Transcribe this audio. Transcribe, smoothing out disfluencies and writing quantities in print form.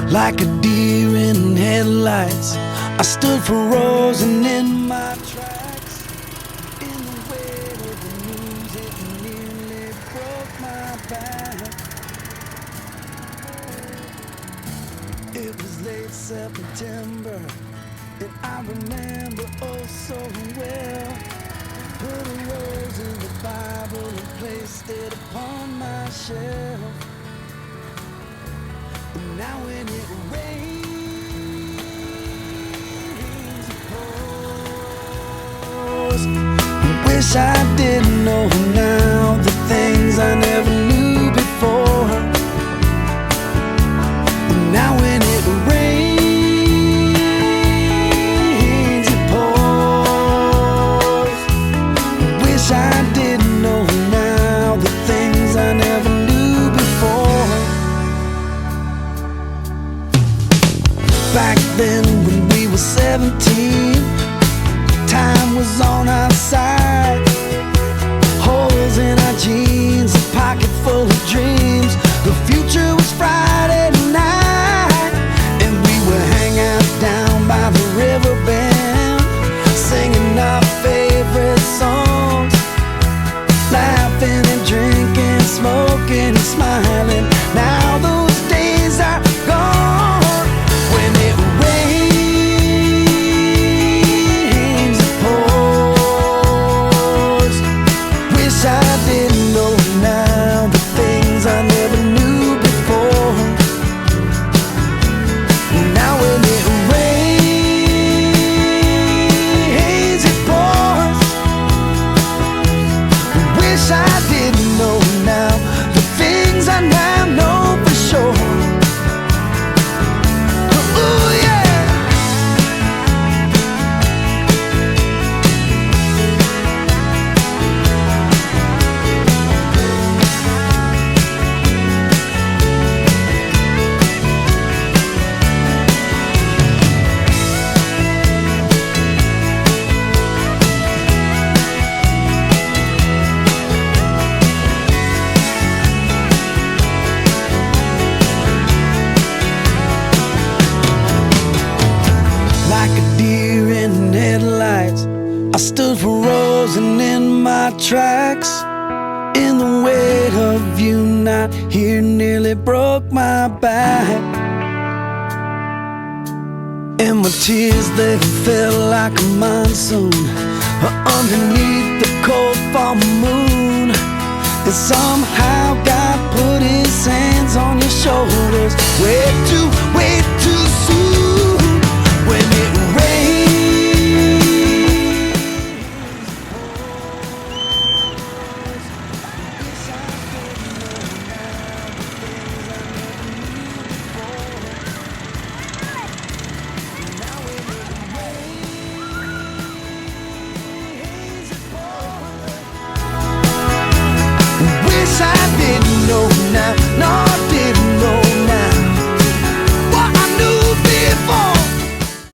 Like a deer in headlights, I stood frozen in my tracks. In the weight of the news, it nearly broke my back. It was late September, and I remember oh so well. Put a rose in the Bible and placed it upon my shelf. And now when it rains, it pours. Wish I didn't know now the things I never knew before. And now when it rains, it pours. Wish I didn't know now the things I never knew before. Back then when we were 17, time was on our side. Holes in our jeans, a pocket full of dreams. The future was Friday night, and we would hang out down by the river bend, singing our favorite songs, laughing and drinking, smoking and smiling. Now those days are gone. When it rains, it pours. Wish I didn't know now the things I never knew before. Now when it rains, it pours. Wish I didn't know now the things I now know for sure. Ooh, yeah. Like a deer in headlights, I stood frozen in my tracks. In the weight of you not here nearly broke my back. And my tears, they fell like a monsoon underneath the cold fall moon. And somehow God put his hands on your shoulders way too soon.